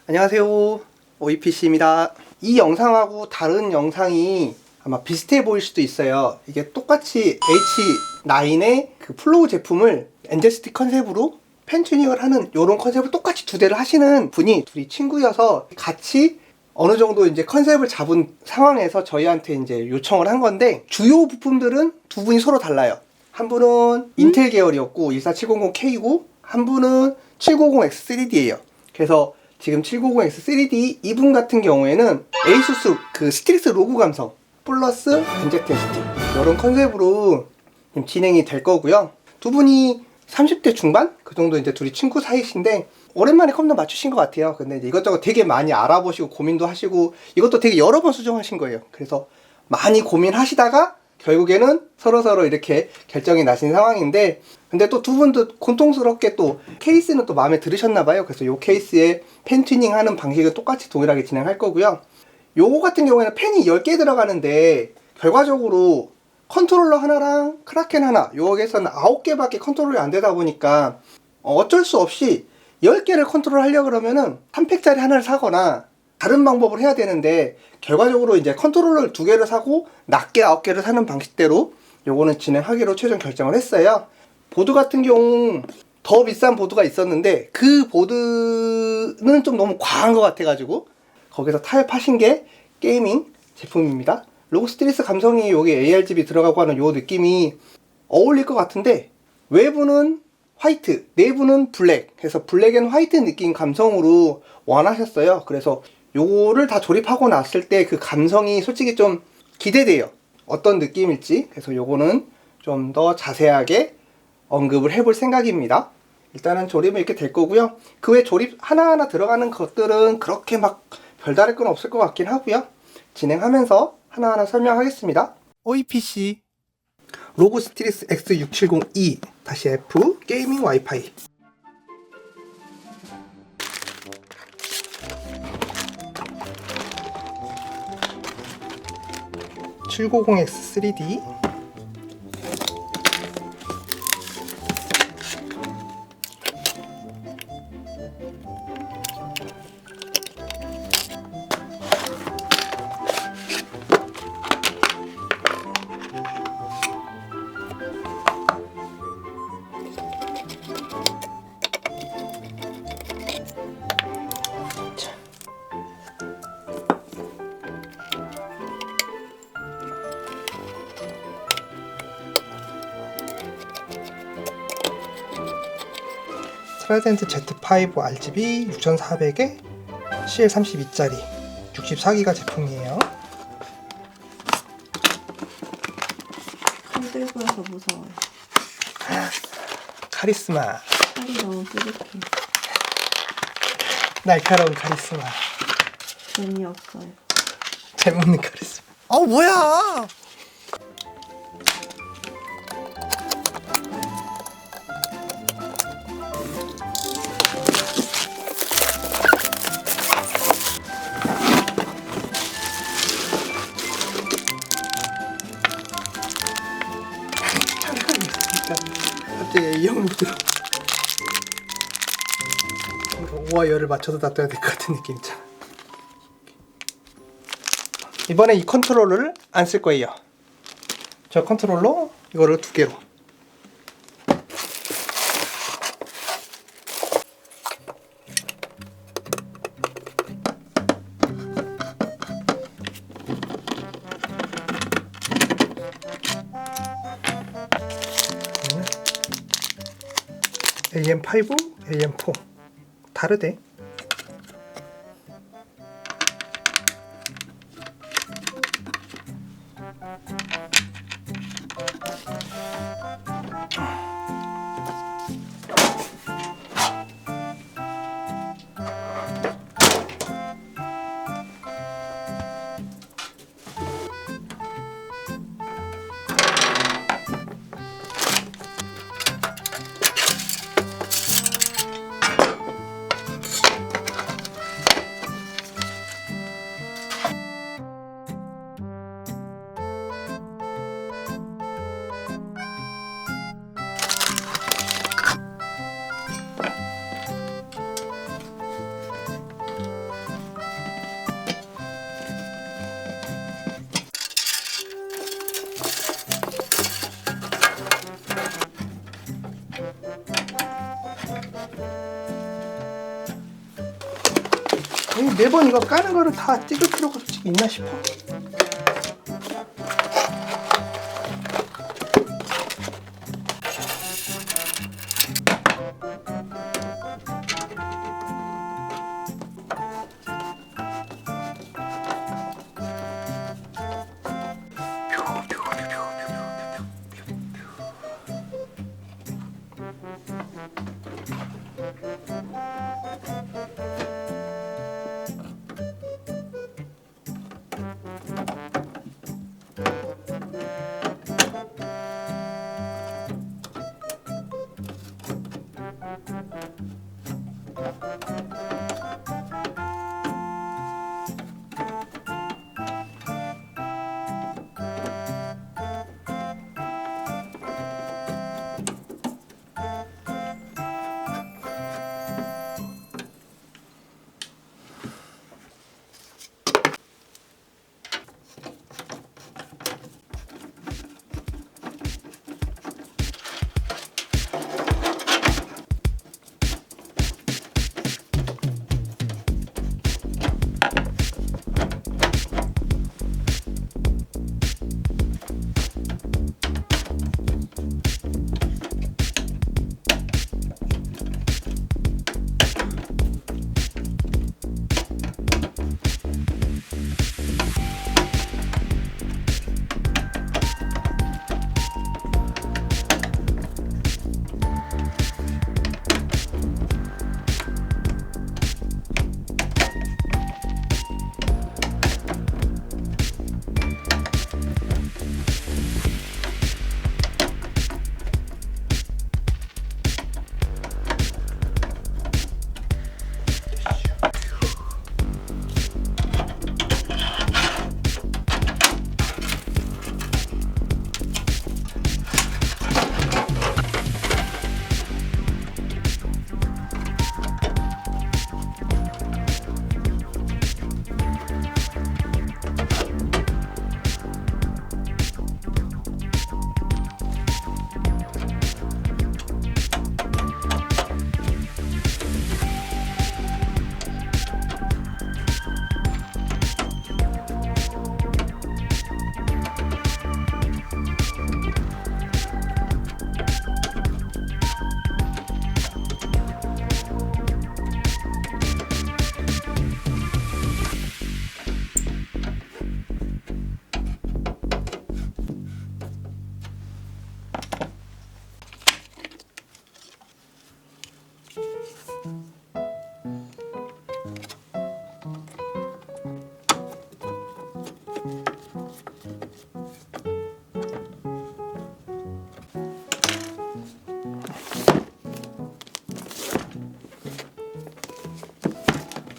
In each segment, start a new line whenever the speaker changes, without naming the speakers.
안녕하세요, OEPC입니다. 이 영상하고 다른 영상이 아마 비슷해 보일 수도 있어요. 이게 똑같이 H9의 그 플로우 제품을 엔젤스틱 컨셉으로 펜 튜닝을 하는 이런 컨셉을 똑같이 두 대를 하시는 분이 둘이 친구여서 같이 어느 정도 이제 컨셉을 잡은 상황에서 저희한테 이제 요청을 한 건데, 주요 부품들은 두 분이 서로 달라요. 한 분은 인텔 계열이었고 14700K고, 한 분은 750X3D예요. 그래서 지금 750X3D 이분 같은 경우에는 에이수스 그 스틸스 로그 감성 플러스 엔젤 테스트 이런 컨셉으로 진행이 될 거고요. 두 분이 30대 중반? 그 정도 이제 둘이 친구 사이신데 오랜만에 컴퓨터 맞추신 것 같아요. 근데 이제 이것저것 되게 많이 알아보시고 고민도 하시고 이것도 되게 여러 번 수정하신 거예요. 그래서 많이 고민하시다가 결국에는 서로서로 이렇게 결정이 나신 상황인데, 근데 또 두 분도 공통스럽게 또 케이스는 또 마음에 들으셨나봐요. 그래서 요 케이스에 펜 튜닝 하는 방식을 똑같이 동일하게 진행할 거고요. 요거 같은 경우에는 펜이 10개 들어가는데 결과적으로 컨트롤러 하나랑 크라켄 하나, 여기에서는 9개밖에 컨트롤이 안 되다 보니까 어쩔 수 없이 10개를 컨트롤 하려고 그러면은 3팩짜리 하나를 사거나 다른 방법을 해야 되는데, 결과적으로 이제 컨트롤러를 2개를 사고 낱개 9개를 사는 방식대로 요거는 진행하기로 최종 결정을 했어요. 보드 같은 경우 더 비싼 보드가 있었는데 그 보드는 좀 너무 과한 것 같아가지고 거기서 타협하신 게 게이밍 제품입니다. 로그 스틸스 감성이 여기 ARGB 들어가고 하는 요 느낌이 어울릴 것 같은데, 외부는 화이트, 내부는 블랙 해서 블랙 앤 화이트 느낌 감성으로 원하셨어요. 그래서 요거를 다 조립하고 났을 때 그 감성이 솔직히 좀 기대돼요. 어떤 느낌일지. 그래서 요거는 좀 더 자세하게 언급을 해볼 생각입니다. 일단은 조립은 이렇게 될 거고요. 그 외 조립 하나하나 들어가는 것들은 그렇게 막 별다를 건 없을 것 같긴 하고요. 진행하면서 하나하나 설명하겠습니다. OEPC 로그 스틸스 X670E-F 게이밍 와이파이. (750X3D) 트라이덴트 Z5 RGB 6400에 CL32짜리 64기가 제품이에요.
손 들고 해서 무서워요.
카리스마,
팔이 너무 뾰족해.
날카로운 카리스마,
재미없어요.
재밌는 카리스마. 뭐야! 갑자기 A형 모드로 O와 열을 맞춰서 놔둬야 될 것 같은 느낌 있잖아. 이번에 이 컨트롤러를 안 쓸 거예요. 저 컨트롤러 이거를 2개로. AM5, AM4 다르대. 매번 이거 까는 거를 다 찍을 필요가 솔직히 있나 싶어.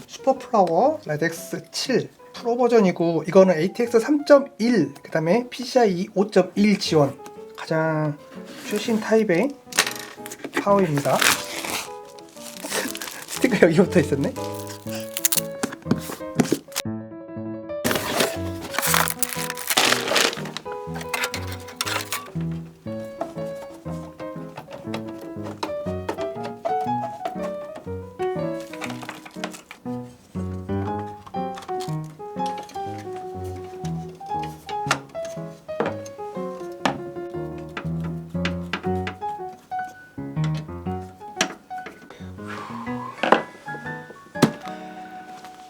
슈퍼플라워 레덱스 7 프로 버전이고, 이거는 ATX 3.1 그 다음에 PCIe 5.1 지원, 가장 최신 타입의 파워입니다. 스티커 여기 붙어 있었네.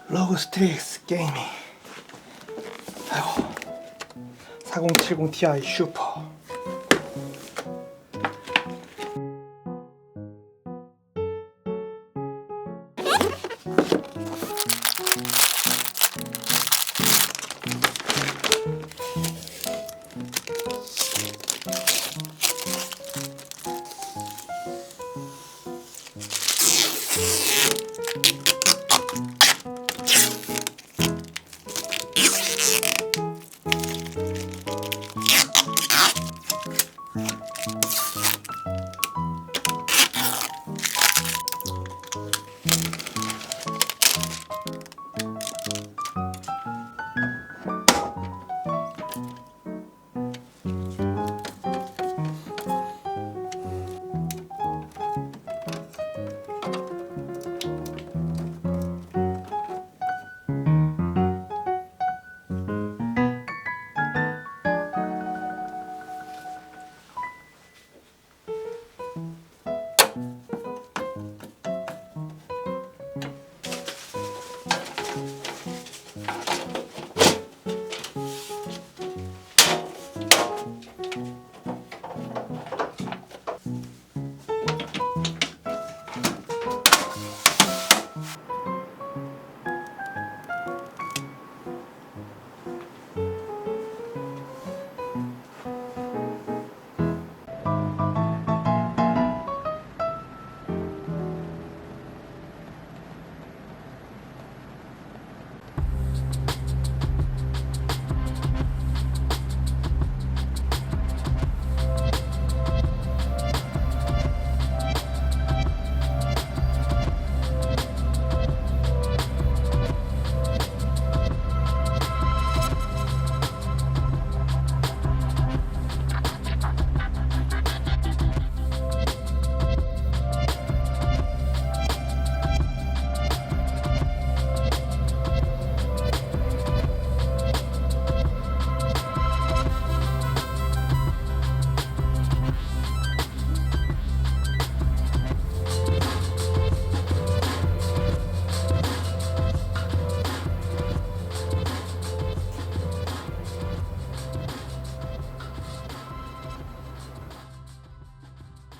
로그 스트릭스 게이밍. 아이고, 4070 Ti 슈퍼.